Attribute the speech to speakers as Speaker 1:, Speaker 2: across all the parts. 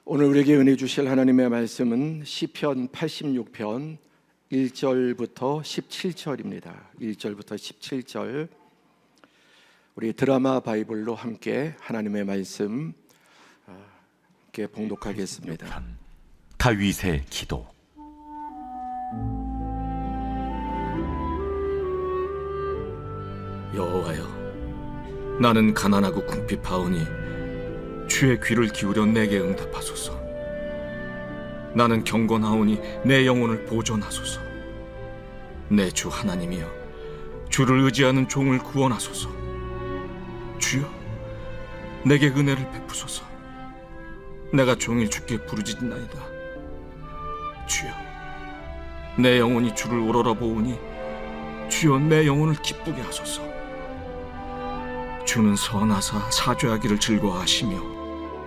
Speaker 1: 오늘 우리에게 은혜 주실 하나님의 말씀은 시편 86편 1절부터 17절입니다. 1절부터 17절. 우리 드라마 바이블로 함께 하나님의 말씀 함께 봉독하겠습니다.
Speaker 2: 다윗의 기도.
Speaker 3: 여호와여, 나는 가난하고 궁핍하오니 주의 귀를 기울여 내게 응답하소서. 나는 경건하오니 내 영혼을 보존하소서. 내 주 하나님이여, 주를 의지하는 종을 구원하소서. 주여, 내게 은혜를 베푸소서. 내가 종일 주께 부르짖나이다. 주여, 내 영혼이 주를 우러러보오니 주여, 내 영혼을 기쁘게 하소서. 주는 선하사 사죄하기를 즐거워하시며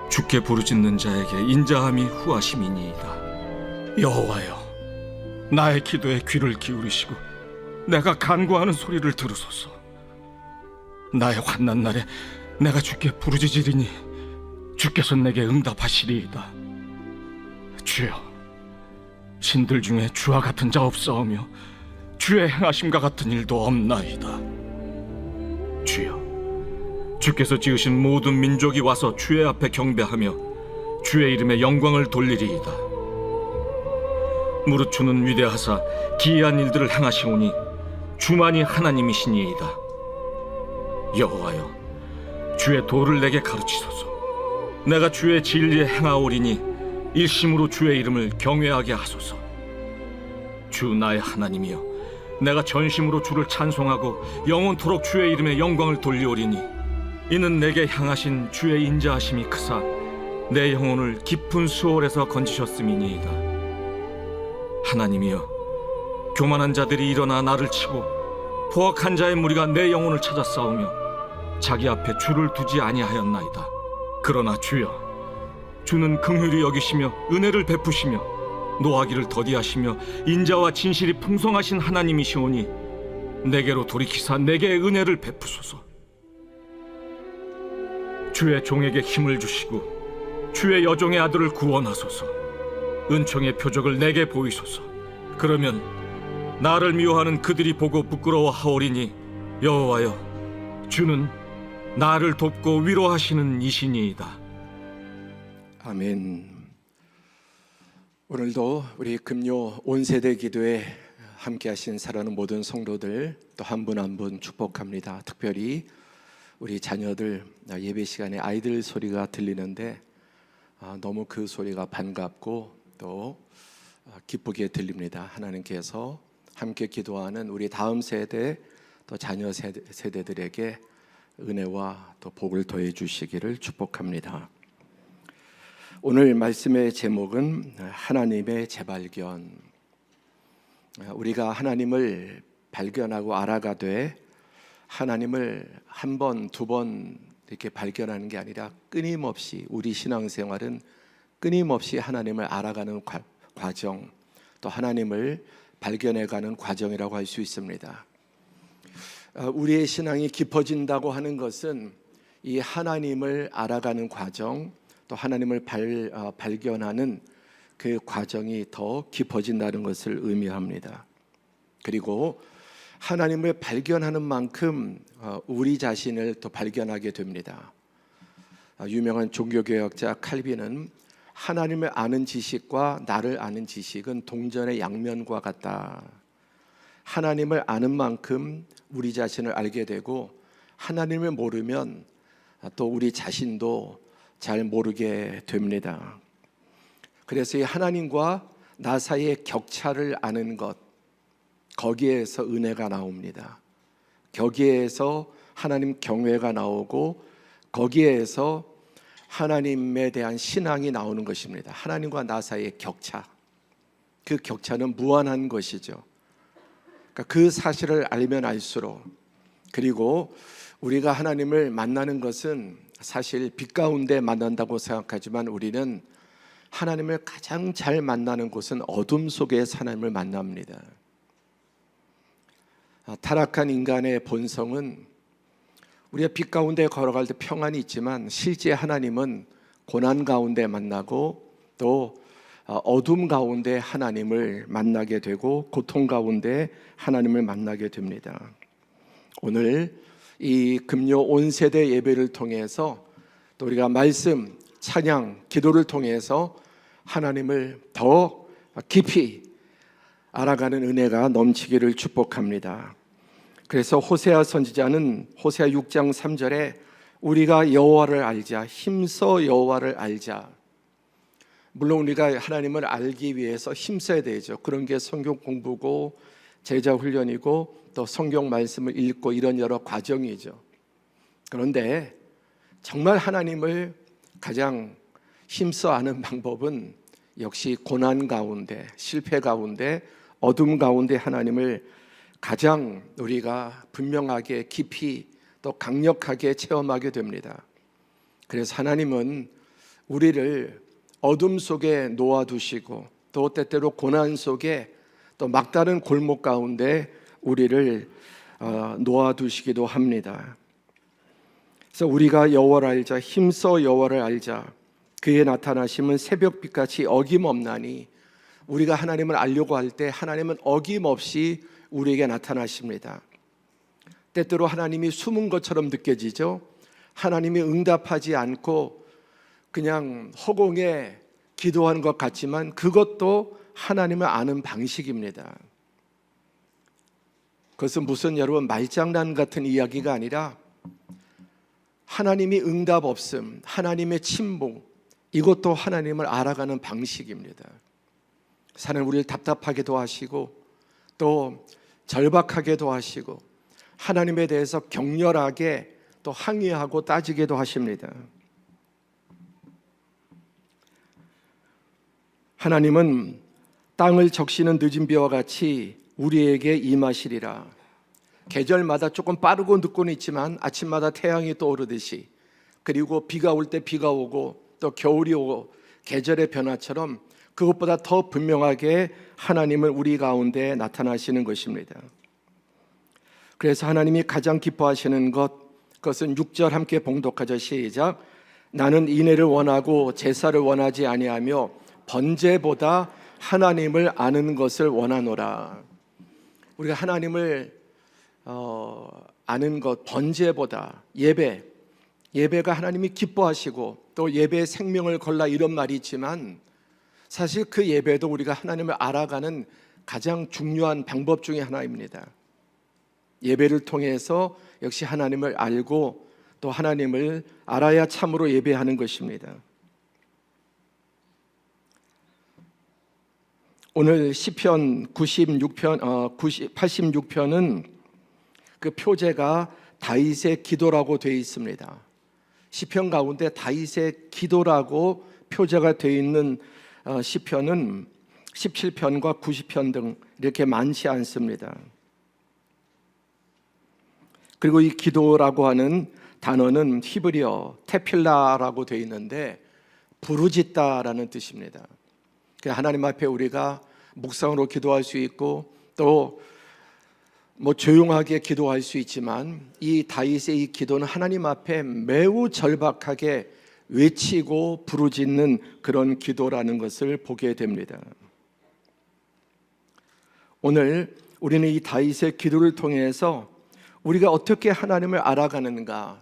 Speaker 3: 주께 부르짖는 자에게 인자함이 후하심이니이다. 여호와여, 나의 기도에 귀를 기울이시고 내가 간구하는 소리를 들으소서. 나의 환난 날에 내가 주께 부르짖으리니 주께서 내게 응답하시리이다. 주여, 신들 중에 주와 같은 자 없사오며 주의 행하심과 같은 일도 없나이다. 주여, 주께서 지으신 모든 민족이 와서 주의 앞에 경배하며 주의 이름에 영광을 돌리리이다. 무릇 주는 위대하사 기이한 일들을 행하시오니 주만이 하나님이시니이다. 여호와여, 주의 도를 내게 가르치소서. 내가 주의 진리에 행하오리니 일심으로 주의 이름을 경외하게 하소서. 주 나의 하나님이여, 내가 전심으로 주를 찬송하고 영원토록 주의 이름에 영광을 돌리오리니 이는 내게 향하신 주의 인자하심이 크사 내 영혼을 깊은 수월에서 건지셨음이니이다. 하나님이여, 교만한 자들이 일어나 나를 치고 포악한 자의 무리가 내 영혼을 찾아 싸우며 자기 앞에 주를 두지 아니하였나이다. 그러나 주여, 주는 긍휼히 여기시며 은혜를 베푸시며 노하기를 더디하시며 인자와 진실이 풍성하신 하나님이시오니 내게로 돌이키사 내게 은혜를 베푸소서. 주의 종에게 힘을 주시고 주의 여종의 아들을 구원하소서. 은총의 표적을 내게 보이소서. 그러면 나를 미워하는 그들이 보고 부끄러워하오리니 여호와여, 주는 나를 돕고 위로하시는 이시니이다.
Speaker 1: 아멘. 오늘도 우리 금요 온세대 기도에 함께 하신 사랑하는 모든 성도들 또 한 분 한 분 축복합니다. 특별히 우리 자녀들 예배 시간에 아이들 소리가 들리는데 너무 그 소리가 반갑고 또 기쁘게 들립니다. 하나님께서 함께 기도하는 우리 다음 세대 또 자녀 세대들에게 은혜와 또 복을 더해 주시기를 축복합니다. 오늘 말씀의 제목은 하나님의 재발견. 우리가 하나님을 발견하고 알아가되 하나님을 한 번, 두 번 이렇게 발견하는 게 아니라 끊임없이 우리 신앙생활은 끊임없이 하나님을 알아가는 과정, 또 하나님을 발견해가는 과정이라고 할 수 있습니다. 우리의 신앙이 깊어진다고 하는 것은 이 하나님을 알아가는 과정, 또 하나님을 발견하는 그 과정이 더 깊어진다는 것을 의미합니다. 그리고 하나님을 발견하는 만큼 우리 자신을 더 발견하게 됩니다. 유명한 종교개혁자 칼빈은 하나님을 아는 지식과 나를 아는 지식은 동전의 양면과 같다. 하나님을 아는 만큼 우리 자신을 알게 되고 하나님을 모르면 또 우리 자신도 잘 모르게 됩니다. 그래서 이 하나님과 나 사이의 격차를 아는 것, 거기에서 은혜가 나옵니다. 거기에서 하나님 경외가 나오고 거기에서 하나님에 대한 신앙이 나오는 것입니다. 하나님과 나 사이의 격차, 그 격차는 무한한 것이죠. 그러니까 그 사실을 알면 알수록, 그리고 우리가 하나님을 만나는 것은 사실 빛 가운데 만난다고 생각하지만 우리는 하나님을 가장 잘 만나는 곳은 어둠 속에서 하나님을 만납니다. 타락한 인간의 본성은 우리가 빛 가운데 걸어갈 때 평안이 있지만 실제 하나님은 고난 가운데 만나고 또 어둠 가운데 하나님을 만나게 되고 고통 가운데 하나님을 만나게 됩니다. 오늘 이 금요 온 세대 예배를 통해서 또 우리가 말씀, 찬양, 기도를 통해서 하나님을 더 깊이 알아가는 은혜가 넘치기를 축복합니다. 그래서 호세아 선지자는 호세아 6장 3절에 우리가 여호와를 알자, 힘써 여호와를 알자. 물론 우리가 하나님을 알기 위해서 힘써야 되죠. 그런 게 성경 공부고 제자 훈련이고 또 성경 말씀을 읽고 이런 여러 과정이죠. 그런데 정말 하나님을 가장 힘써 아는 방법은 역시 고난 가운데, 실패 가운데, 어둠 가운데 하나님을 가장 우리가 분명하게 깊이 또 강력하게 체험하게 됩니다. 그래서 하나님은 우리를 어둠 속에 놓아두시고 또 때때로 고난 속에 또 막다른 골목 가운데 우리를 놓아두시기도 합니다. 그래서 우리가 여호와를 알자, 힘써 여호와를 알자. 그의 나타나심은 새벽빛같이 어김없나니 우리가 하나님을 알려고 할 때 하나님은 어김없이 우리에게 나타나십니다. 때때로 하나님이 숨은 것처럼 느껴지죠. 하나님이 응답하지 않고 그냥 허공에 기도하는 것 같지만 그것도 하나님을 아는 방식입니다. 그것은 무슨 여러분 말장난 같은 이야기가 아니라 하나님이 응답 없음, 하나님의 침묵, 이것도 하나님을 알아가는 방식입니다. 하나님 우리를 답답하게도 하시고 또 절박하게도 하시고 하나님에 대해서 격렬하게 또 항의하고 따지게도 하십니다. 하나님은 땅을 적시는 늦은 비와 같이 우리에게 임하시리라. 계절마다 조금 빠르고 늦고는 있지만 아침마다 태양이 떠오르듯이, 그리고 비가 올 때 비가 오고 또 겨울이 오고 계절의 변화처럼 그것보다 더 분명하게 하나님은 우리 가운데 나타나시는 것입니다. 그래서 하나님이 가장 기뻐하시는 그것은 6절 함께 봉독하자. 시작. 나는 인애를 원하고 제사를 원하지 아니하며 번제보다 하나님을 아는 것을 원하노라. 우리가 하나님을 아는 것, 번제보다 예배가 하나님이 기뻐하시고 또 예배의 생명을 걸라 이런 말이 있지만 사실 그 예배도 우리가 하나님을 알아가는 가장 중요한 방법 중에 하나입니다. 예배를 통해서 역시 하나님을 알고 또 하나님을 알아야 참으로 예배하는 것입니다. 오늘 시편 86편은 그 표제가 다윗의 기도라고 되어 있습니다. 시편 가운데 다윗의 기도라고 표제가 되어 있는 시편은 17편과 90편 등 이렇게 많지 않습니다. 그리고 이 기도라고 하는 단어는 히브리어 테필라라고 되어 있는데 부르짖다라는 뜻입니다. 하나님 앞에 우리가 묵상으로 기도할 수 있고 또 조용하게 기도할 수 있지만 이 다윗의 이 기도는 하나님 앞에 매우 절박하게 외치고 부르짖는 그런 기도라는 것을 보게 됩니다. 오늘 우리는 이 다윗의 기도를 통해서 우리가 어떻게 하나님을 알아가는가,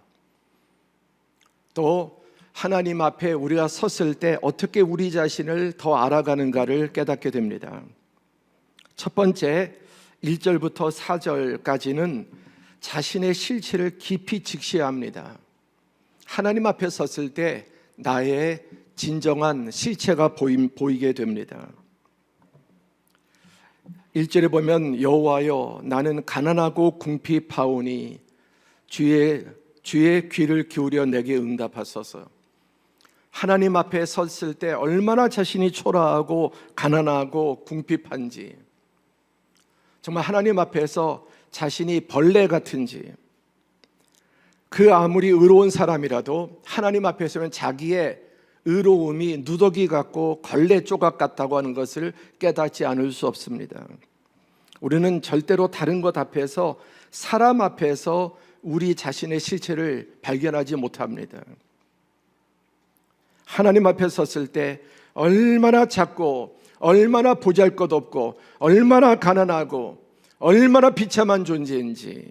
Speaker 1: 또 하나님 앞에 우리가 섰을 때 어떻게 우리 자신을 더 알아가는가를 깨닫게 됩니다. 첫 번째 1절부터 4절까지는 자신의 실체를 깊이 직시합니다. 하나님 앞에 섰을 때 나의 진정한 실체가 보이게 됩니다. 1절에 보면 여호와여 나는 가난하고 궁핍하오니 주의 귀를 기울여 내게 응답하소서. 하나님 앞에 섰을 때 얼마나 자신이 초라하고 가난하고 궁핍한지, 정말 하나님 앞에서 자신이 벌레 같은지, 그 아무리 의로운 사람이라도 하나님 앞에 서면 자기의 의로움이 누더기 같고 걸레 조각 같다고 하는 것을 깨닫지 않을 수 없습니다. 우리는 절대로 다른 것 앞에서, 사람 앞에서 우리 자신의 실체를 발견하지 못합니다. 하나님 앞에 섰을 때 얼마나 작고 얼마나 보잘것없고 얼마나 가난하고 얼마나 비참한 존재인지,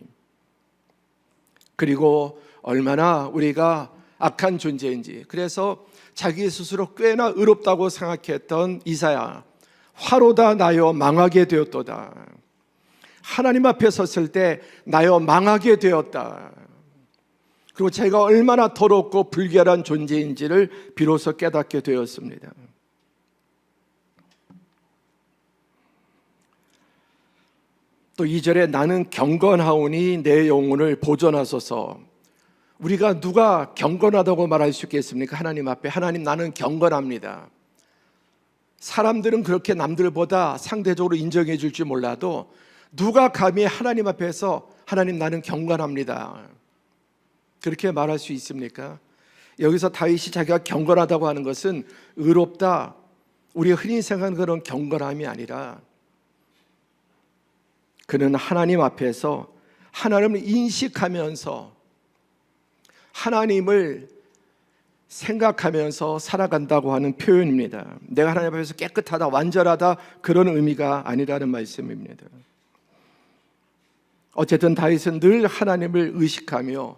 Speaker 1: 그리고 얼마나 우리가 악한 존재인지. 그래서 자기 스스로 꽤나 의롭다고 생각했던 이사야, 화로다 나여 망하게 되었도다. 하나님 앞에 섰을 때 나여 망하게 되었다. 그리고 자기가 얼마나 더럽고 불결한 존재인지를 비로소 깨닫게 되었습니다. 또 2절에 나는 경건하오니 내 영혼을 보존하소서. 우리가 누가 경건하다고 말할 수 있겠습니까? 하나님 앞에. 하나님, 나는 경건합니다. 사람들은 그렇게 남들보다 상대적으로 인정해 줄지 몰라도 누가 감히 하나님 앞에서 하나님, 나는 경건합니다, 그렇게 말할 수 있습니까? 여기서 다윗이 자기가 경건하다고 하는 것은 의롭다, 우리 흔히 생각하는 그런 경건함이 아니라 그는 하나님 앞에서 하나님을 인식하면서 하나님을 생각하면서 살아간다고 하는 표현입니다. 내가 하나님 앞에서 깨끗하다, 완전하다, 그런 의미가 아니라는 말씀입니다. 어쨌든 다윗은 늘 하나님을 의식하며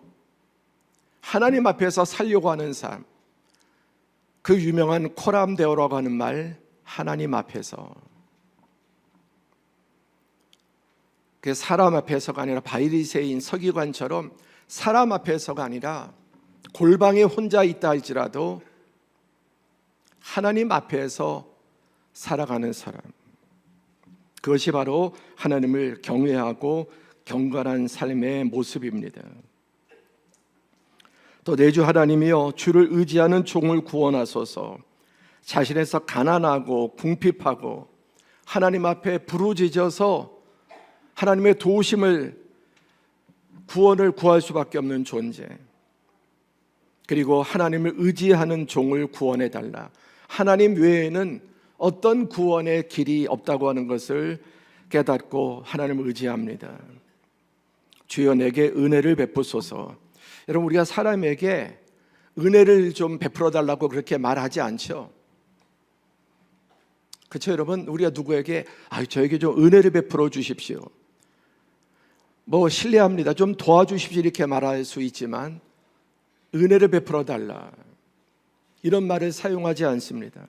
Speaker 1: 하나님 앞에서 살려고 하는 삶, 그 유명한 코람데오라고 하는 말, 하나님 앞에서. 그 사람 앞에서가 아니라 바리새인 서기관처럼 사람 앞에서가 아니라 골방에 혼자 있다 할지라도 하나님 앞에서 살아가는 사람, 그것이 바로 하나님을 경외하고 경건한 삶의 모습입니다. 또 내 주 하나님이여, 주를 의지하는 종을 구원하소서. 자신에서 가난하고 궁핍하고 하나님 앞에 부르짖어서 하나님의 도우심을, 구원을 구할 수밖에 없는 존재, 그리고 하나님을 의지하는 종을 구원해달라. 하나님 외에는 어떤 구원의 길이 없다고 하는 것을 깨닫고 하나님을 의지합니다. 주여 내게 은혜를 베푸소서. 여러분, 우리가 사람에게 은혜를 좀 베풀어 달라고 그렇게 말하지 않죠. 그렇죠 여러분? 우리가 누구에게 저에게 좀 은혜를 베풀어 주십시오, 실례합니다, 좀 도와주십시오, 이렇게 말할 수 있지만 은혜를 베풀어 달라, 이런 말을 사용하지 않습니다.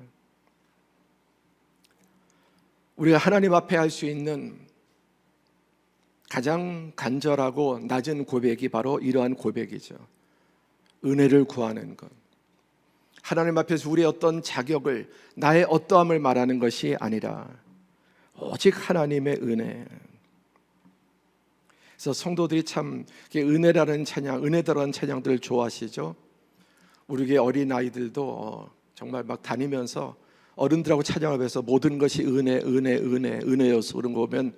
Speaker 1: 우리가 하나님 앞에 할 수 있는 가장 간절하고 낮은 고백이 바로 이러한 고백이죠. 은혜를 구하는 것. 하나님 앞에서 우리의 어떤 자격을, 나의 어떠함을 말하는 것이 아니라 오직 하나님의 은혜. 그래서 성도들이 참 은혜라는 찬양, 은혜다라는 찬양들을 좋아하시죠. 우리 어린 아이들도 정말 막 다니면서 어른들하고 찬양을 해서 모든 것이 은혜, 은혜, 은혜, 은혜여서 그런 거 보면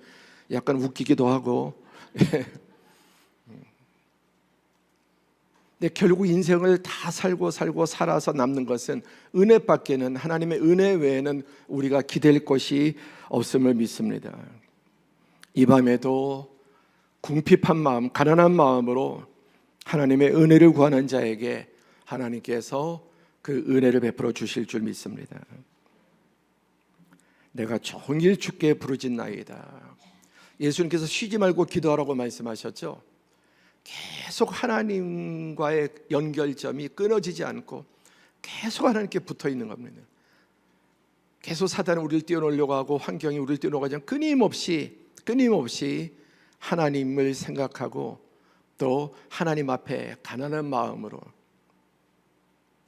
Speaker 1: 약간 웃기기도 하고. 근데 결국 인생을 다 살고 살아서 남는 것은 은혜밖에는, 하나님의 은혜 외에는 우리가 기댈 것이 없음을 믿습니다. 이 밤에도 궁핍한 마음, 가난한 마음으로 하나님의 은혜를 구하는 자에게 하나님께서 그 은혜를 베풀어 주실 줄 믿습니다. 내가 종일 주께 부르짖나이다. 예수님께서 쉬지 말고 기도하라고 말씀하셨죠. 계속 하나님과의 연결점이 끊어지지 않고 계속 하나님께 붙어 있는 겁니다. 계속 사단은 우리를 띄워놓으려고 하고 환경이 우리를 띄워놓으려고 하지만 끊임없이 하나님을 생각하고 또 하나님 앞에 가난한 마음으로,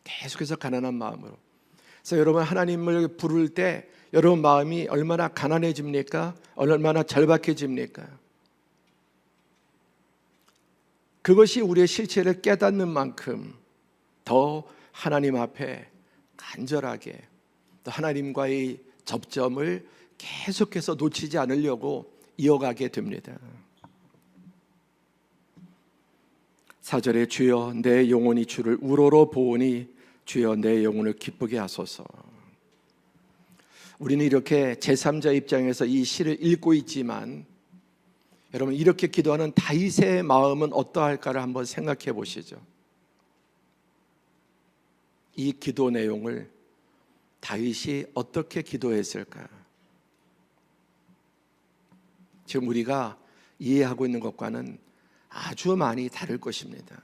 Speaker 1: 계속해서 가난한 마음으로. 그래서 여러분, 하나님을 부를 때 여러분 마음이 얼마나 가난해집니까? 얼마나 절박해집니까? 그것이 우리의 실체를 깨닫는 만큼 더 하나님 앞에 간절하게, 또 하나님과의 접점을 계속해서 놓치지 않으려고 이어가게 됩니다. 4절에 주여 내 영혼이 주를 우러러 보오니 주여 내 영혼을 기쁘게 하소서. 우리는 이렇게 제3자 입장에서 이 시를 읽고 있지만 여러분, 이렇게 기도하는 다윗의 마음은 어떠할까를 한번 생각해 보시죠. 이 기도 내용을 다윗이 어떻게 기도했을까? 지금 우리가 이해하고 있는 것과는 아주 많이 다를 것입니다.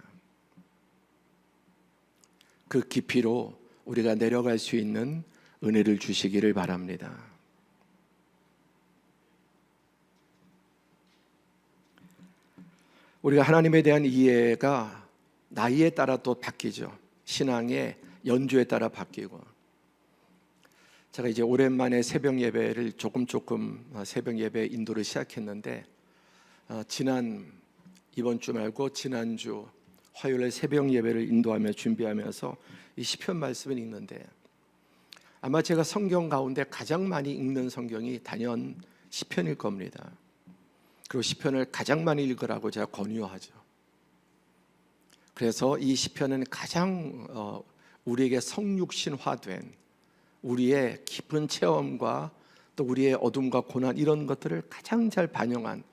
Speaker 1: 그 깊이로 우리가 내려갈 수 있는 은혜를 주시기를 바랍니다. 우리가 하나님에 대한 이해가 나이에 따라 또 바뀌죠. 신앙의 연주에 따라 바뀌고. 제가 이제 오랜만에 새벽 예배를 조금 새벽 예배 인도를 시작했는데 이번 주 말고 지난주 화요일에 새벽 예배를 인도하며 준비하면서 이 시편 말씀을 읽는데 아마 제가 성경 가운데 가장 많이 읽는 성경이 단연 시편일 겁니다. 그리고 시편을 가장 많이 읽으라고 제가 권유하죠. 그래서 이 시편은 가장 우리에게 성육신화된 우리의 깊은 체험과 또 우리의 어둠과 고난 이런 것들을 가장 잘 반영한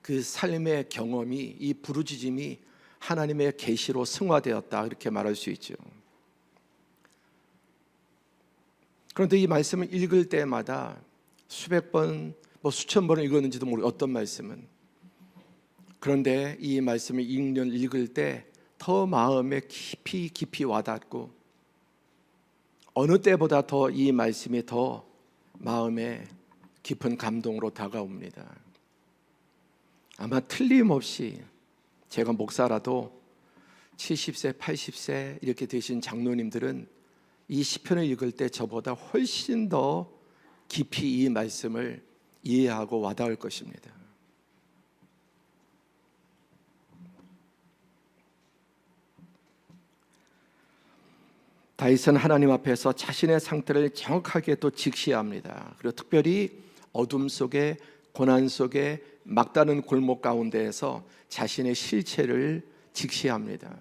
Speaker 1: 그 삶의 경험이, 이 부르짖음이 하나님의 계시로 승화되었다 이렇게 말할 수 있죠. 그런데 이 말씀을 읽을 때마다 수백 번, 수천 번을 읽었는지도 모르고 어떤 말씀은, 그런데 이 말씀을 읽을 때 더 마음에 깊이 와닿고 어느 때보다 더 이 말씀이 더 마음에 깊은 감동으로 다가옵니다. 아마 틀림없이 제가 목사라도 70세, 80세 이렇게 되신 장로님들은 이 시편을 읽을 때 저보다 훨씬 더 깊이 이 말씀을 이해하고 와닿을 것입니다. 다윗은 하나님 앞에서 자신의 상태를 정확하게 또 직시합니다. 그리고 특별히 어둠 속에, 고난 속에, 막다른 골목 가운데에서 자신의 실체를 직시합니다.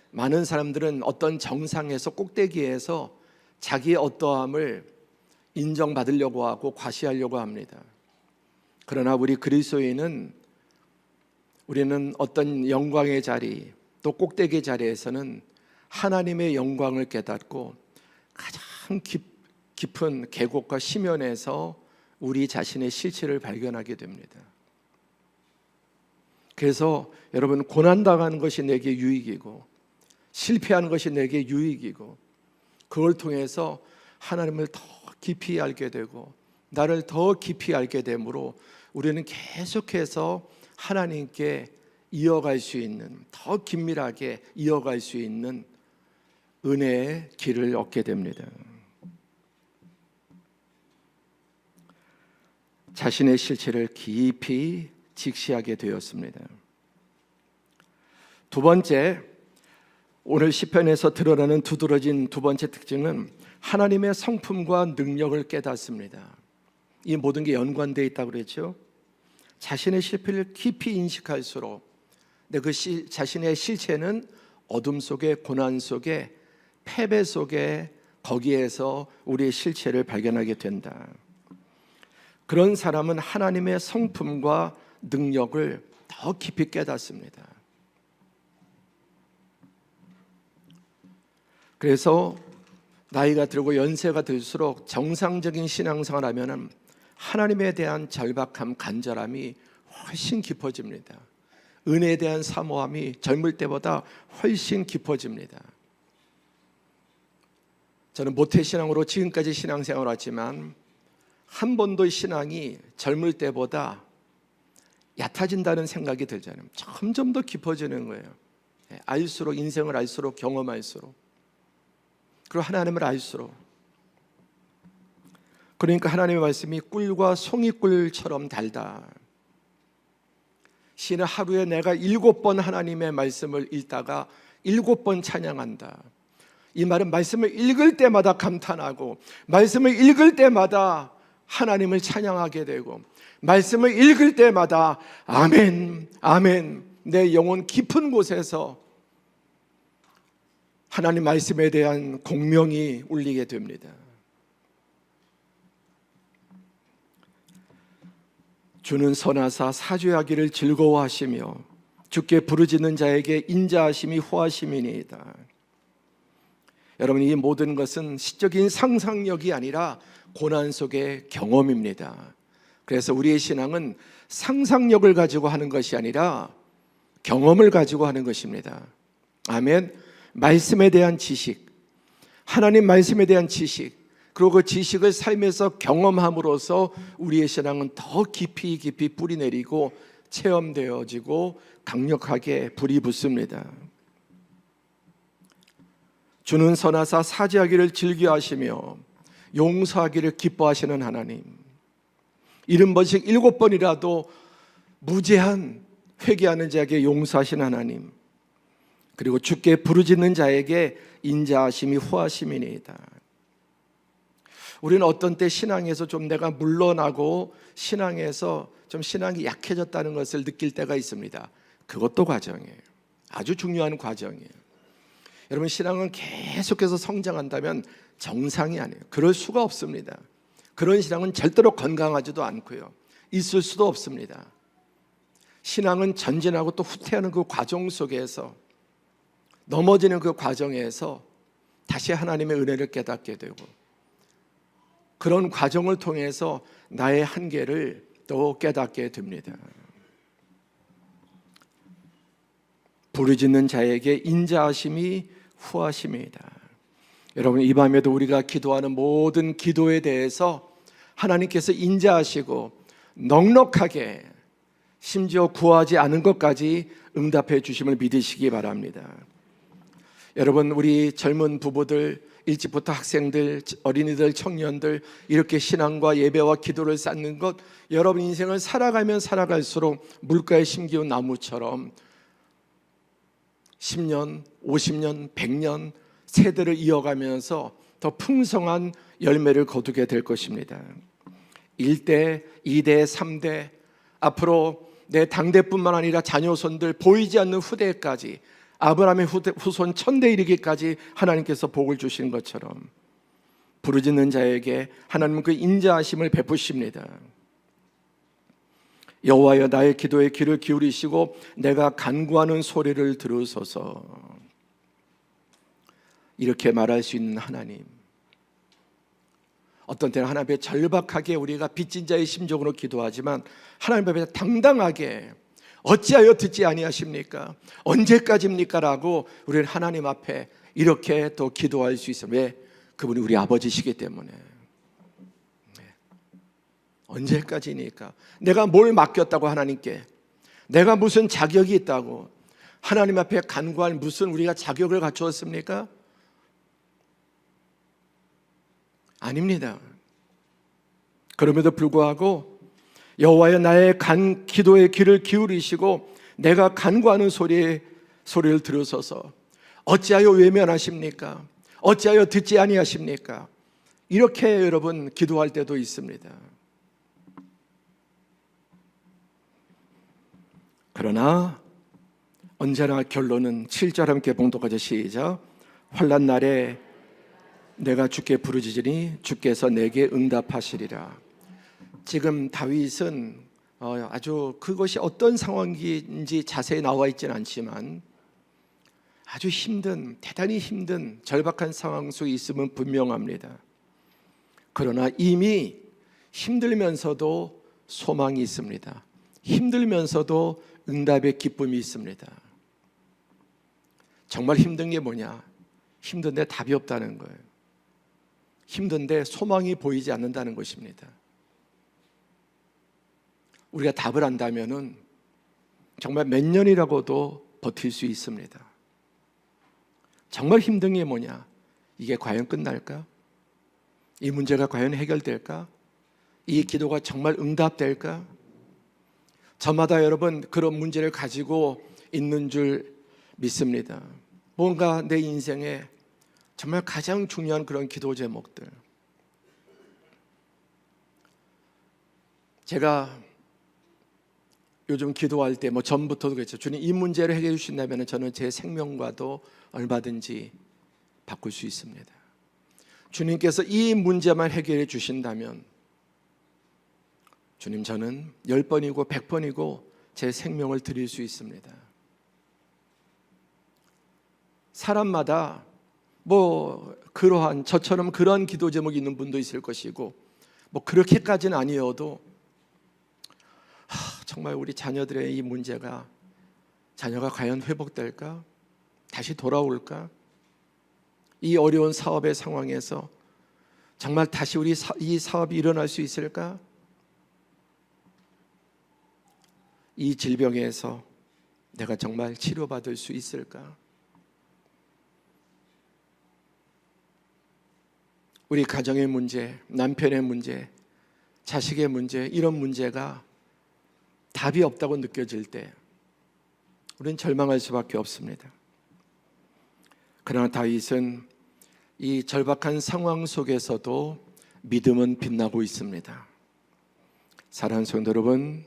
Speaker 1: 많은 사람들은 어떤 정상에서 꼭대기에서 자기의 어떠함을 인정받으려고 하고 과시하려고 합니다. 그러나 우리 그리스도인은 우리는 어떤 영광의 자리, 또 꼭대기 자리에서는 하나님의 영광을 깨닫고 가장 깊은 계곡과 심연에서 우리 자신의 실체를 발견하게 됩니다. 그래서 여러분, 고난당하는 것이 내게 유익이고 실패하는 것이 내게 유익이고 그걸 통해서 하나님을 더 깊이 알게 되고 나를 더 깊이 알게 되므로 우리는 계속해서 하나님께 이어갈 수 있는, 더 긴밀하게 이어갈 수 있는 은혜의 길을 얻게 됩니다. 자신의 실체를 깊이 직시하게 되었습니다. 두 번째, 오늘 시편에서 드러나는 두드러진 두 번째 특징은 하나님의 성품과 능력을 깨닫습니다. 이 모든 게 연관되어 있다고 그랬죠. 자신의 실패를 깊이 인식할수록 자신의 실체는 어둠 속에, 고난 속에, 패배 속에, 거기에서 우리의 실체를 발견하게 된다. 그런 사람은 하나님의 성품과 능력을 더 깊이 깨닫습니다. 그래서 나이가 들고 연세가 들수록 정상적인 신앙생활을 하면 하나님에 대한 절박함, 간절함이 훨씬 깊어집니다. 은혜에 대한 사모함이 젊을 때보다 훨씬 깊어집니다. 저는 모태신앙으로 지금까지 신앙생활을 했지만 한 번도 신앙이 젊을 때보다 얕아진다는 생각이 들잖아요. 점점 더 깊어지는 거예요. 알수록, 인생을 알수록, 경험할수록, 그리고 하나님을 알수록. 그러니까 하나님의 말씀이 꿀과 송이꿀처럼 달다. 시는 하루에 내가 7번 하나님의 말씀을 읽다가 7번 찬양한다. 이 말은 말씀을 읽을 때마다 감탄하고, 말씀을 읽을 때마다 하나님을 찬양하게 되고, 말씀을 읽을 때마다 아멘, 아멘, 내 영혼 깊은 곳에서 하나님 말씀에 대한 공명이 울리게 됩니다. 주는 선하사 사죄하기를 즐거워하시며 주께 부르짖는 자에게 인자하심이 후하심이니이다. 여러분, 이 모든 것은 시적인 상상력이 아니라 고난 속의 경험입니다. 그래서 우리의 신앙은 상상력을 가지고 하는 것이 아니라 경험을 가지고 하는 것입니다. 아멘. 말씀에 대한 지식, 하나님 말씀에 대한 지식, 그리고 그 지식을 삶에서 경험함으로써 우리의 신앙은 더 깊이 뿌리 내리고 체험되어지고 강력하게 불이 붙습니다. 주는 선하사 사죄하기를 즐겨하시며 용서하기를 기뻐하시는 하나님, 70번씩 7번이라도 무제한 회개하는 자에게 용서하시는 하나님, 그리고 주께 부르짖는 자에게 인자하심이 후하심이니이다. 우리는 어떤 때 신앙에서 좀 내가 물러나고 신앙에서 좀 신앙이 약해졌다는 것을 느낄 때가 있습니다. 그것도 과정이에요. 아주 중요한 과정이에요. 여러분, 신앙은 계속해서 성장한다면 정상이 아니에요. 그럴 수가 없습니다. 그런 신앙은 절대로 건강하지도 않고요, 있을 수도 없습니다. 신앙은 전진하고 또 후퇴하는 그 과정 속에서, 넘어지는 그 과정에서 다시 하나님의 은혜를 깨닫게 되고, 그런 과정을 통해서 나의 한계를 또 깨닫게 됩니다. 부르짖는 자에게 인자하심이 후하심이다. 여러분, 이 밤에도 우리가 기도하는 모든 기도에 대해서 하나님께서 인자하시고 넉넉하게, 심지어 구하지 않은 것까지 응답해 주심을 믿으시기 바랍니다. 여러분, 우리 젊은 부부들, 일찍부터 학생들, 어린이들, 청년들, 이렇게 신앙과 예배와 기도를 쌓는 것, 여러분 인생을 살아가면 살아갈수록 물가에 심기운 나무처럼 10년, 50년, 100년 세대를 이어가면서 더 풍성한 열매를 거두게 될 것입니다. 1대, 2대, 3대, 앞으로 내 당대뿐만 아니라 자녀손들, 보이지 않는 후대까지, 아브라함의 후손 1000대 이르기까지 하나님께서 복을 주시는 것처럼 부르짖는 자에게 하나님은 그 인자하심을 베푸십니다. 여호와여, 나의 기도에 귀를 기울이시고 내가 간구하는 소리를 들으소서. 이렇게 말할 수 있는 하나님, 어떤 때는 하나님 앞에 절박하게 우리가 빚진 자의 심정으로 기도하지만 하나님 앞에 당당하게 어찌하여 듣지 아니하십니까? 언제까지입니까? 라고 우리는 하나님 앞에 이렇게 또 기도할 수 있어요. 왜? 그분이 우리 아버지시기 때문에. 언제까지니까? 내가 뭘 맡겼다고 하나님께, 내가 무슨 자격이 있다고 하나님 앞에 간구할 무슨 우리가 자격을 갖추었습니까? 아닙니다. 그럼에도 불구하고 여호와여, 나의 기도에 귀를 기울이시고 내가 간구하는 소리를 들으소서. 어찌하여 외면하십니까? 어찌하여 듣지 아니하십니까? 이렇게 여러분 기도할 때도 있습니다. 그러나 언제나 결론은 7절 함께 봉독하자. 시작. 환난 날에 내가 주께 부르짖으니 주께서 내게 응답하시리라. 지금 다윗은 아주 그것이 어떤 상황인지 자세히 나와 있지는 않지만 아주 힘든, 대단히 힘든 절박한 상황 속에 있음은 분명합니다. 그러나 이미 힘들면서도 소망이 있습니다. 힘들면서도 응답의 기쁨이 있습니다. 정말 힘든 게 뭐냐? 힘든데 답이 없다는 거예요. 힘든데 소망이 보이지 않는다는 것입니다. 우리가 답을 안다면은 정말 몇 년이라고도 버틸 수 있습니다. 정말 힘든 게 뭐냐? 이게 과연 끝날까? 이 문제가 과연 해결될까? 이 기도가 정말 응답될까? 저마다 여러분 그런 문제를 가지고 있는 줄 믿습니다. 뭔가 내 인생에 정말 가장 중요한 그런 기도 제목들. 제가 요즘 기도할 때 전부터도 그랬죠. 주님, 이 문제를 해결해 주신다면 저는 제 생명과도 얼마든지 바꿀 수 있습니다. 주님께서 이 문제만 해결해 주신다면 주님, 저는 10번이고 100번이고 제 생명을 드릴 수 있습니다. 사람마다 뭐 그러한 저처럼 그러한 기도 제목이 있는 분도 있을 것이고, 뭐 그렇게까지는 아니어도 정말 우리 자녀들의 이 문제가, 자녀가 과연 회복될까? 다시 돌아올까? 이 어려운 사업의 상황에서 정말 다시 이 사업이 일어날 수 있을까? 이 질병에서 내가 정말 치료받을 수 있을까? 우리 가정의 문제, 남편의 문제, 자식의 문제, 이런 문제가 답이 없다고 느껴질 때 우리는 절망할 수밖에 없습니다. 그러나 다윗은 이 절박한 상황 속에서도 믿음은 빛나고 있습니다. 사랑하는 성도 여러분,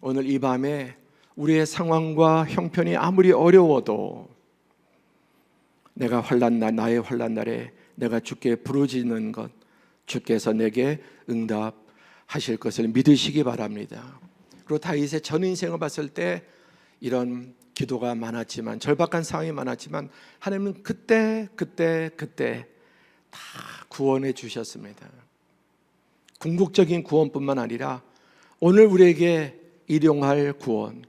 Speaker 1: 오늘 이 밤에 우리의 상황과 형편이 아무리 어려워도 내가 나의 환난 날에 내가 주께 부르짖는 것, 주께서 내게 응답하실 것을 믿으시기 바랍니다. 그리고 다윗의 전 인생을 봤을 때 이런 기도가 많았지만, 절박한 상황이 많았지만 하나님은 그때 다 구원해 주셨습니다. 궁극적인 구원뿐만 아니라 오늘 우리에게 일용할 구원,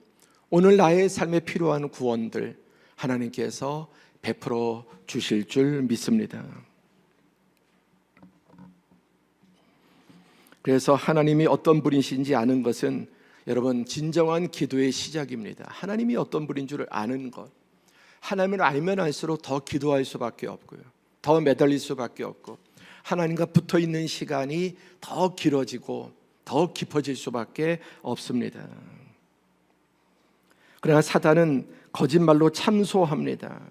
Speaker 1: 오늘 나의 삶에 필요한 구원들 하나님께서 베풀어 주실 줄 믿습니다. 그래서 하나님이 어떤 분이신지 아는 것은 여러분 진정한 기도의 시작입니다. 하나님이 어떤 분인 줄 아는 것, 하나님을 알면 알수록 더 기도할 수밖에 없고요, 더 매달릴 수밖에 없고, 하나님과 붙어 있는 시간이 더 길어지고 더 깊어질 수밖에 없습니다. 그러나 사단은 거짓말로 참소합니다.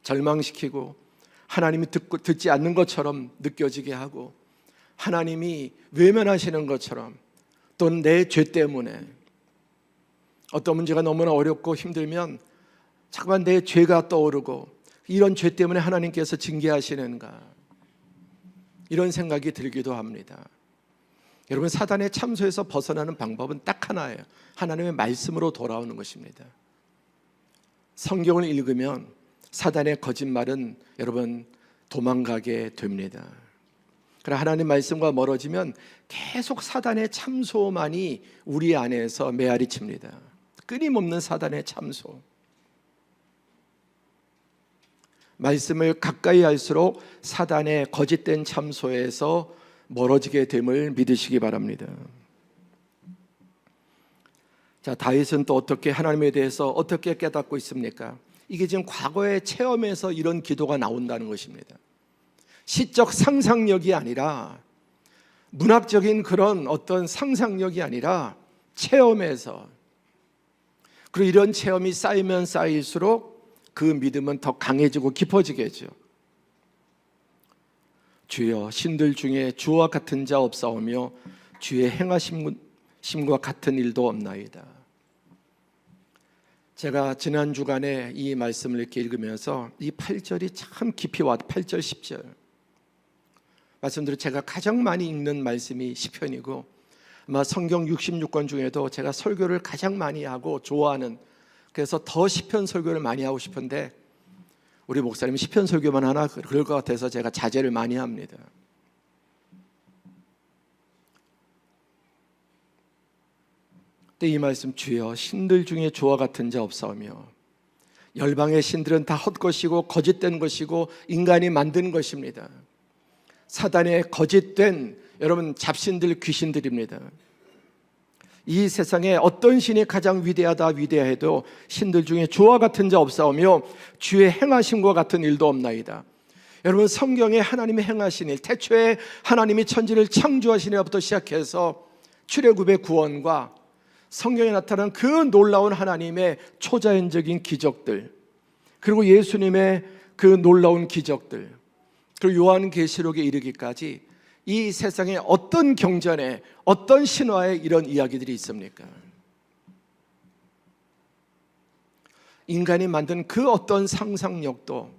Speaker 1: 절망시키고 하나님이 듣지 않는 것처럼 느껴지게 하고, 하나님이 외면하시는 것처럼, 또는 내 죄 때문에 어떤 문제가 너무나 어렵고 힘들면 자꾸만 내 죄가 떠오르고, 이런 죄 때문에 하나님께서 징계하시는가, 이런 생각이 들기도 합니다. 여러분, 사단의 참소에서 벗어나는 방법은 딱 하나예요. 하나님의 말씀으로 돌아오는 것입니다. 성경을 읽으면 사단의 거짓말은 여러분 도망가게 됩니다. 그러나 하나님 말씀과 멀어지면 계속 사단의 참소만이 우리 안에서 메아리 칩니다. 끊임없는 사단의 참소. 말씀을 가까이 할수록 사단의 거짓된 참소에서 멀어지게 됨을 믿으시기 바랍니다. 자, 다윗은 또 어떻게 하나님에 대해서 어떻게 깨닫고 있습니까? 이게 지금 과거의 체험에서 이런 기도가 나온다는 것입니다. 시적 상상력이 아니라, 문학적인 그런 어떤 상상력이 아니라 체험에서, 그리고 이런 체험이 쌓이면 쌓일수록 그 믿음은 더 강해지고 깊어지겠죠. 주여, 신들 중에 주와 같은 자 없사오며 주의 행하심과 같은 일도 없나이다. 제가 지난 주간에 이 말씀을 이렇게 읽으면서 이 8절이 참 깊이 와닿, 8절 10절 말씀대로 제가 가장 많이 읽는 말씀이 시편이고, 아마 성경 66권 중에도 제가 설교를 가장 많이 하고 좋아하는, 그래서 더 시편 설교를 많이 하고 싶은데 우리 목사님이 시편 설교만 하나 그럴 것 같아서 제가 자제를 많이 합니다. 근데 이 말씀, 주여 신들 중에 주와 같은 자 없사오며, 열방의 신들은 다 헛것이고 거짓된 것이고 인간이 만든 것입니다. 사단의 거짓된 여러분 잡신들, 귀신들입니다. 이 세상에 어떤 신이 가장 위대하다 위대해도 신들 중에 주와 같은 자 없사오며 주의 행하심과 같은 일도 없나이다. 여러분, 성경에 하나님이 행하신 일, 태초에 하나님이 천지를 창조하신 일부터 시작해서 출애굽의 구원과 성경에 나타난 그 놀라운 하나님의 초자연적인 기적들, 그리고 예수님의 그 놀라운 기적들, 그리고 요한계시록에 이르기까지 이 세상에 어떤 경전에, 어떤 신화에 이런 이야기들이 있습니까? 인간이 만든 그 어떤 상상력도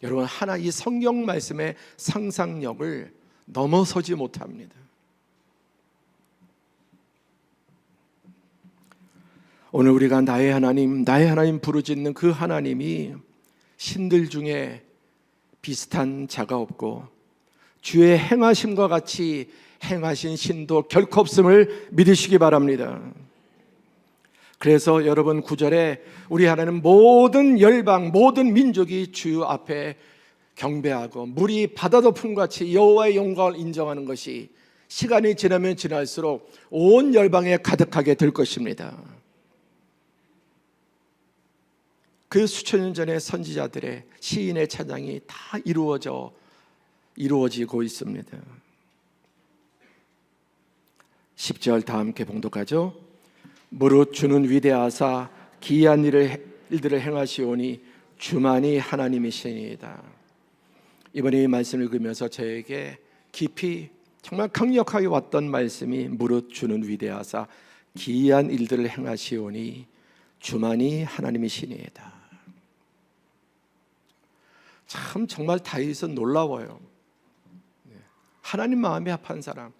Speaker 1: 여러분 이 성경 말씀의 상상력을 넘어서지 못합니다. 오늘 우리가 나의 하나님 부르짖는 그 하나님이 신들 중에 비슷한 자가 없고 주의 행하심과 같이 행하신 신도 결코 없음을 믿으시기 바랍니다. 그래서 여러분 9절에 우리 하나님 모든 열방 모든 민족이 주 앞에 경배하고 물이 바다 덮음같이 여호와의 영광을 인정하는 것이 시간이 지나면 지날수록 온 열방에 가득하게 될 것입니다. 그 수천 년 전의 선지자들의 시인의 찬양이 다 이루어지고 있습니다. 10절 다 함께 봉독하죠. 무릇 주는 위대하사 기이한 일들을 행하시오니 주만이 하나님이시니이다. 이번에 이 말씀을 읽으면서 저에게 깊이 정말 강력하게 왔던 말씀이 무릇 주는 위대하사 기이한 일들을 행하시오니 주만이 하나님이시니이다. 참 정말 다윗은 놀라워요. 하나님 마음에 합한 사람,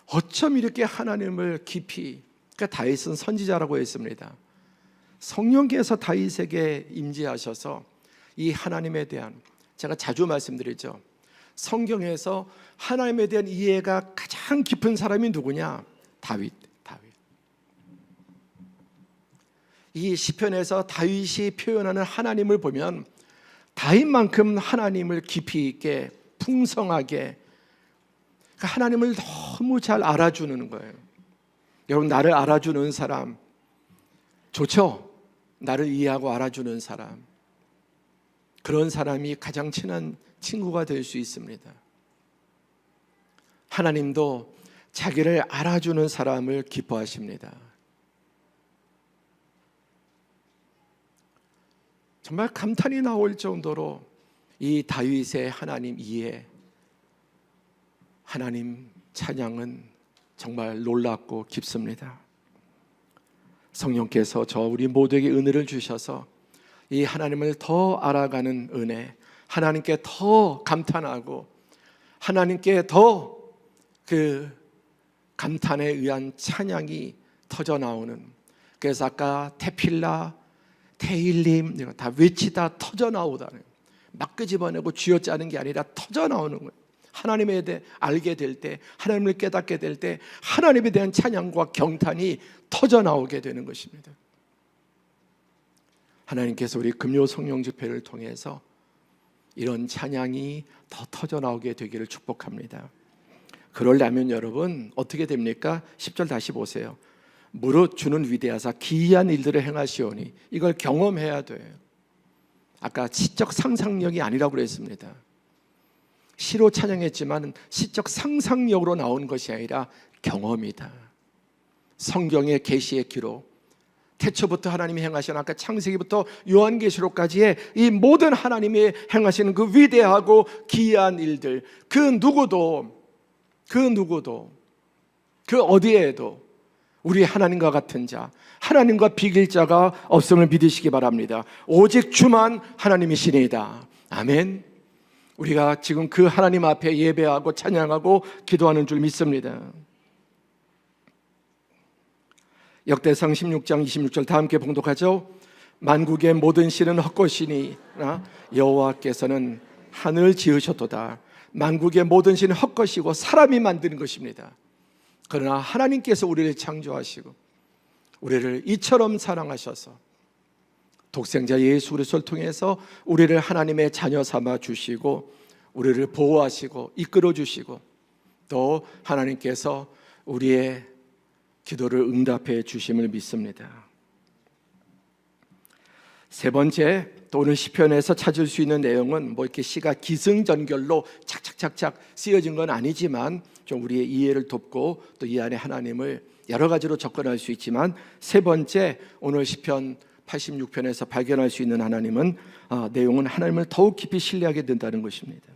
Speaker 1: 어쩜 이렇게 하나님을 깊이, 그러니까 다윗은 선지자라고 했습니다. 성령께서 다윗에게 임재하셔서 이 하나님에 대한, 제가 자주 말씀드리죠, 성경에서 하나님에 대한 이해가 가장 깊은 사람이 누구냐? 다윗. 이 시편에서 다윗이 표현하는 하나님을 보면 다윗만큼 하나님을 깊이 있게 풍성하게, 그러니까 하나님을 너무 잘 알아주는 거예요. 여러분, 나를 알아주는 사람 좋죠? 나를 이해하고 알아주는 사람, 그런 사람이 가장 친한 친구가 될 수 있습니다. 하나님도 자기를 알아주는 사람을 기뻐하십니다. 정말 감탄이 나올 정도로 이 다윗의 하나님 이해, 하나님 찬양은 정말 놀랍고 깊습니다. 성령께서 우리 모두에게 은혜를 주셔서 이 하나님을 더 알아가는 은혜, 하나님께 더 감탄하고 하나님께 더 그 감탄에 의한 찬양이 터져 나오는, 그래서 아까 테필라, 테일림 다 외치다 터져 나오다는, 막 끄집어내고 쥐어짜는 게 아니라 터져 나오는 거예요. 하나님에 대해 알게 될 때, 하나님을 깨닫게 될 때 하나님에 대한 찬양과 경탄이 터져 나오게 되는 것입니다. 하나님께서 우리 금요 성령 집회를 통해서 이런 찬양이 더 터져 나오게 되기를 축복합니다. 그러려면 여러분 어떻게 됩니까? 10절 다시 보세요. 무릇 주는 위대하사 기이한 일들을 행하시오니, 이걸 경험해야 돼요. 아까 시적 상상력이 아니라고 그랬습니다. 시로 찬양했지만 시적 상상력으로 나오는 것이 아니라 경험이다. 성경의 계시의 기록, 태초부터 하나님이 행하신, 아까 창세기부터 요한계시록까지의 이 모든 하나님이 행하시는 그 위대하고 기이한 일들, 그 누구도 그 어디에도 우리 하나님과 같은 자, 하나님과 비길 자가 없음을 믿으시기 바랍니다. 오직 주만 하나님이시니이다. 아멘. 우리가 지금 그 하나님 앞에 예배하고 찬양하고 기도하는 줄 믿습니다. 역대상 16장 26절 다 함께 봉독하죠. 만국의 모든 신은 헛것이니 여호와께서는 하늘 지으셨도다. 만국의 모든 신은 헛것이고 사람이 만드는 것입니다. 그러나 하나님께서 우리를 창조하시고 우리를 이처럼 사랑하셔서 독생자 예수 그리스도를 통해서 우리를 하나님의 자녀 삼아 주시고 우리를 보호하시고 이끌어 주시고 또 하나님께서 우리의 기도를 응답해 주심을 믿습니다. 세 번째, 또 오늘 시편에서 찾을 수 있는 내용은 뭐 이렇게 시가 기승전결로 착착착착 쓰여진 건 아니지만 좀 우리의 이해를 돕고 또 이 안에 하나님을 여러 가지로 접근할 수 있지만, 세 번째 오늘 시편 86편에서 발견할 수 있는 하나님은 내용은 하나님을 더욱 깊이 신뢰하게 된다는 것입니다.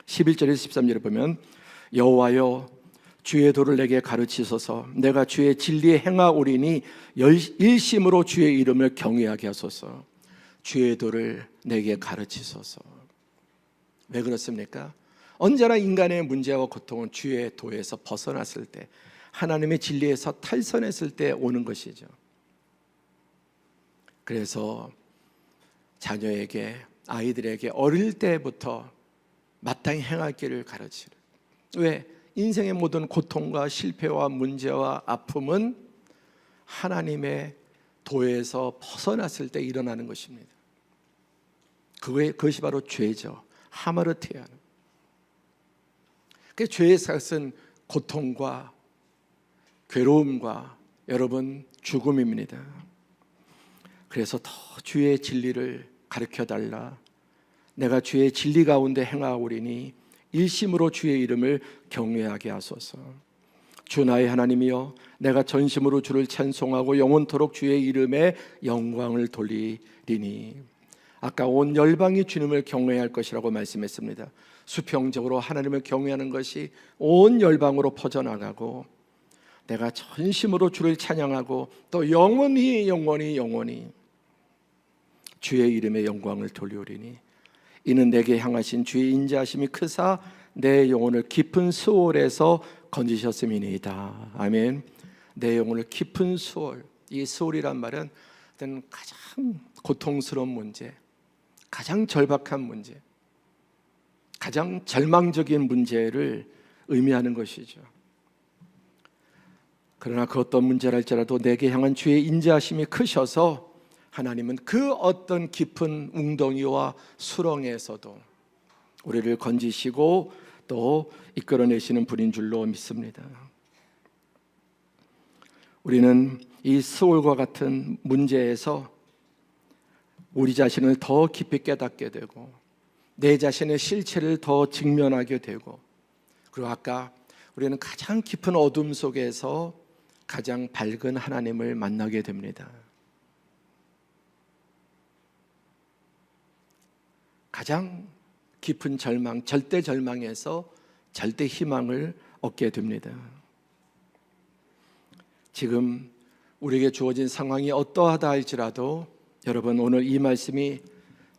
Speaker 1: 11절에서 13절에 보면 여호와여 주의 도를 내게 가르치소서. 내가 주의 진리에 행하오리니 일심으로 주의 이름을 경외하게 하소서. 주의 도를 내게 가르치소서. 왜 그렇습니까? 언제나 인간의 문제와 고통은 주의 도에서 벗어났을 때, 하나님의 진리에서 탈선했을 때 오는 것이죠. 그래서 자녀에게 아이들에게 어릴 때부터 마땅히 행할 길을 가르치는. 왜? 인생의 모든 고통과 실패와 문제와 아픔은 하나님의 도에서 벗어났을 때 일어나는 것입니다. 그것이 바로 죄죠. 하마르티아는. 그 죄의 삭은 고통과 괴로움과 여러분 죽음입니다. 그래서 더 주의 진리를 가르쳐달라. 내가 주의 진리 가운데 행하오리니 일심으로 주의 이름을 경외하게 하소서. 주 나의 하나님이여, 내가 전심으로 주를 찬송하고 영원토록 주의 이름에 영광을 돌리리니. 아까 온 열방이 주님을 경외할 것이라고 말씀했습니다. 수평적으로 하나님을 경외하는 것이 온 열방으로 퍼져나가고, 내가 전심으로 주를 찬양하고 또 영원히 주의 이름에 영광을 돌리오리니 이는 내게 향하신 주의 인자하심이 크사 내 영혼을 깊은 수월에서 건지셨음이니이다. 아멘. 내 영혼을 깊은 수월. 이 수월이란 말은 가장 고통스러운 문제, 가장 절박한 문제, 가장 절망적인 문제를 의미하는 것이죠. 그러나 그 어떤 문제라 할지라도 내게 향한 주의 인자하심이 크셔서 하나님은 그 어떤 깊은 웅덩이와 수렁에서도 우리를 건지시고 또 이끌어내시는 분인 줄로 믿습니다. 우리는 이 스올과 같은 문제에서 우리 자신을 더 깊이 깨닫게 되고 내 자신의 실체를 더 직면하게 되고, 그리고 아까 우리는 가장 깊은 어둠 속에서 가장 밝은 하나님을 만나게 됩니다. 가장 깊은 절망, 절대 절망에서 절대 희망을 얻게 됩니다. 지금 우리에게 주어진 상황이 어떠하다 할지라도 여러분, 오늘 이 말씀이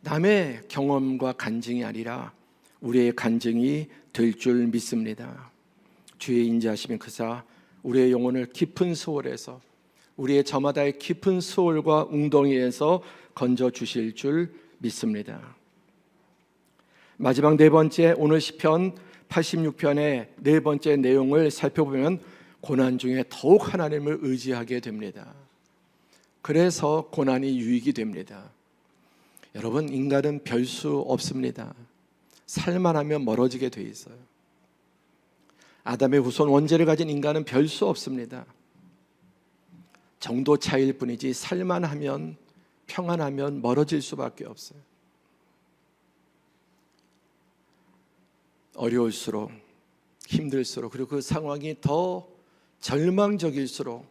Speaker 1: 남의 경험과 간증이 아니라 우리의 간증이 될 줄 믿습니다. 주의 인자하심이 크사 우리의 영혼을 깊은 수월에서, 우리의 저마다의 깊은 수월과 웅덩이에서 건져 주실 줄 믿습니다. 마지막 네 번째, 오늘 시편 86편의 네 번째 내용을 살펴보면 고난 중에 더욱 하나님을 의지하게 됩니다. 그래서 고난이 유익이 됩니다. 여러분, 인간은 별 수 없습니다. 살만하면 멀어지게 돼 있어요. 아담의 후손 원죄를 가진 인간은 별 수 없습니다. 정도 차이일 뿐이지 살만하면, 평안하면 멀어질 수밖에 없어요. 어려울수록, 힘들수록, 그리고 그 상황이 더 절망적일수록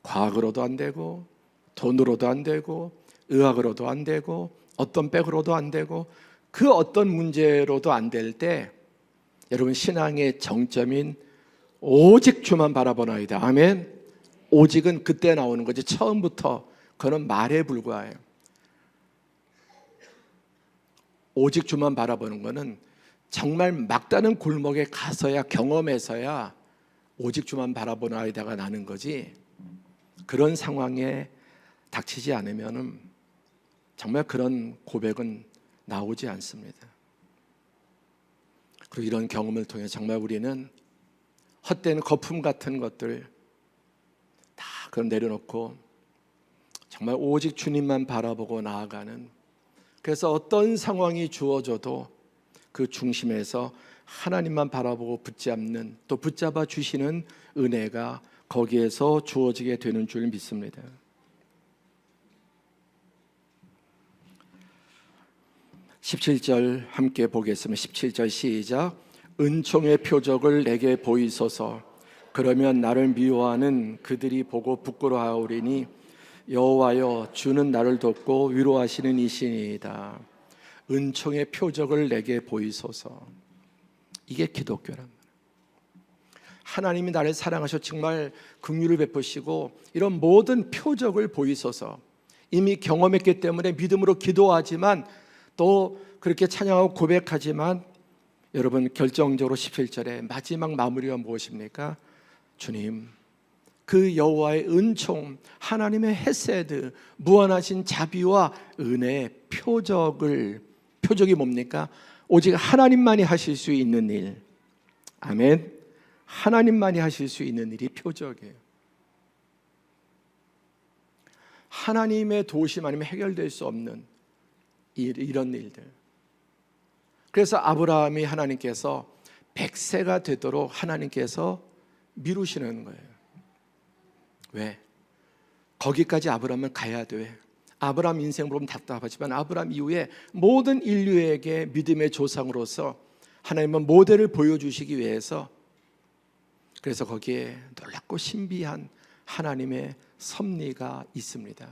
Speaker 1: 과학으로도 안 되고 돈으로도 안 되고 의학으로도 안 되고 어떤 백으로도 안 되고 그 어떤 문제로도 안 될 때, 여러분, 신앙의 정점인 오직 주만 바라보나이다. 아멘. 오직은 그때 나오는 거지 처음부터 그건 말에 불과해요. 오직 주만 바라보는 거는 정말 막다른 골목에 가서야, 경험해서야 오직 주만 바라보나이다가 나는 거지, 그런 상황에 닥치지 않으면 정말 그런 고백은 나오지 않습니다. 그리고 이런 경험을 통해 정말 우리는 헛된 거품 같은 것들 다 그럼 내려놓고 정말 오직 주님만 바라보고 나아가는, 그래서 어떤 상황이 주어져도 그 중심에서 하나님만 바라보고 붙잡는, 또 붙잡아 주시는 은혜가 거기에서 주어지게 되는 줄 믿습니다. 17절 함께 보겠습니다. 17절 시작. 은총의 표적을 내게 보이소서. 그러면 나를 미워하는 그들이 보고 부끄러워하오리니 여호와여, 주는 나를 돕고 위로하시는 이신이다. 은총의 표적을 내게 보이소서. 이게 기독교란 말이에요. 하나님이 나를 사랑하셔 정말 긍휼을 베푸시고 이런 모든 표적을 보이소서. 이미 경험했기 때문에 믿음으로 기도하지만 또 그렇게 찬양하고 고백하지만, 여러분, 결정적으로 17절에 마지막 마무리가 무엇입니까? 주님, 그 여호와의 은총, 하나님의 헤세드, 무한하신 자비와 은혜의 표적을 표적이 뭡니까? 오직 하나님만이 하실 수 있는 일. 아멘. 하나님만이 하실 수 있는 일이 표적이에요. 하나님의 도우심 아니면 해결될 수 없는 이런 일들. 그래서 아브라함이 하나님께서 100세가 되도록 하나님께서 미루시는 거예요. 왜? 거기까지 아브라함은 가야 돼. 아브라함 인생 보면 답답하지만 아브라함 이후에 모든 인류에게 믿음의 조상으로서 하나님은 모델을 보여주시기 위해서, 그래서 거기에 놀랍고 신비한 하나님의 섭리가 있습니다.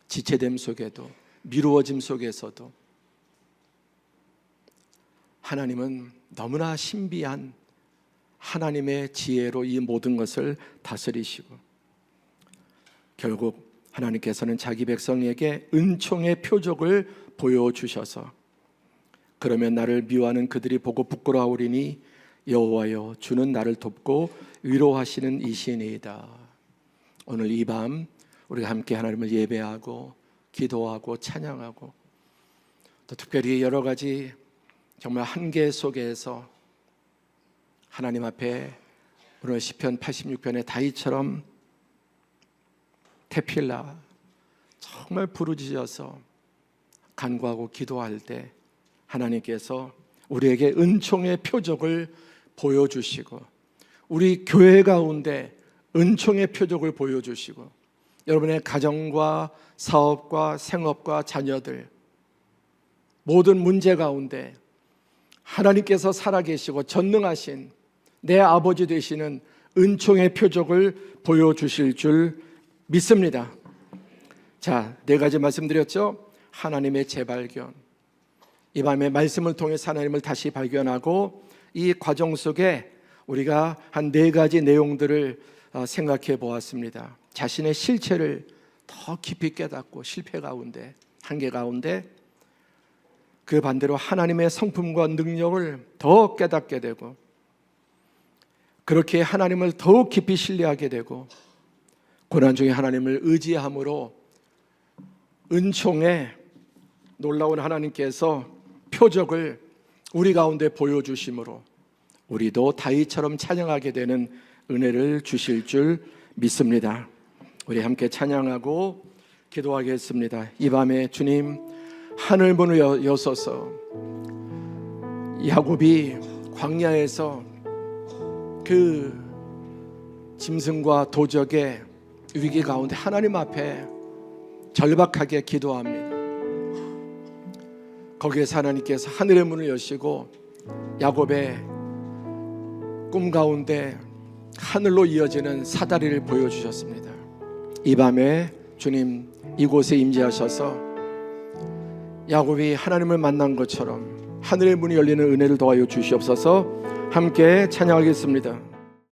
Speaker 1: 지체됨 속에도, 미루어짐 속에서도 하나님은 너무나 신비한 하나님의 지혜로 이 모든 것을 다스리시고, 결국 하나님께서는 자기 백성에게 은총의 표적을 보여주셔서, 그러면 나를 미워하는 그들이 보고 부끄러워하리니 여호와여 주는 나를 돕고 위로하시는 이시니이다. 오늘 이 밤 우리가 함께 하나님을 예배하고 기도하고 찬양하고, 또 특별히 여러 가지 정말 한계 속에서 하나님 앞에 오늘 시편 86편의 다윗처럼 테필라 정말 부르짖어서 간구하고 기도할 때 하나님께서 우리에게 은총의 표적을 보여주시고, 우리 교회 가운데 은총의 표적을 보여주시고, 여러분의 가정과 사업과 생업과 자녀들 모든 문제 가운데 하나님께서 살아계시고 전능하신 내 아버지 되시는 은총의 표적을 보여주실 줄 믿습니다. 자, 4가지 말씀드렸죠. 하나님의 재발견. 이 밤에 말씀을 통해서 하나님을 다시 발견하고, 이 과정 속에 우리가 한 4가지 내용들을 생각해 보았습니다. 자신의 실체를 더 깊이 깨닫고, 실패 가운데, 한계 가운데, 그 반대로 하나님의 성품과 능력을 더 깨닫게 되고, 그렇게 하나님을 더욱 깊이 신뢰하게 되고, 고난 중에 하나님을 의지함으로 은총의 놀라운 하나님께서 표적을 우리 가운데 보여주심으로 우리도 다윗처럼 찬양하게 되는 은혜를 주실 줄 믿습니다. 우리 함께 찬양하고 기도하겠습니다. 이 밤에 주님 하늘 문을 여소서, 야곱이 광야에서 그 짐승과 도적의 위기 가운데 하나님 앞에 절박하게 기도합니다. 거기에서 하나님께서 하늘의 문을 여시고 야곱의 꿈 가운데 하늘로 이어지는 사다리를 보여주셨습니다. 이 밤에 주님 이곳에 임재하셔서 야곱이 하나님을 만난 것처럼 하늘의 문이 열리는 은혜를 더하여 주시옵소서. 함께 찬양하겠습니다.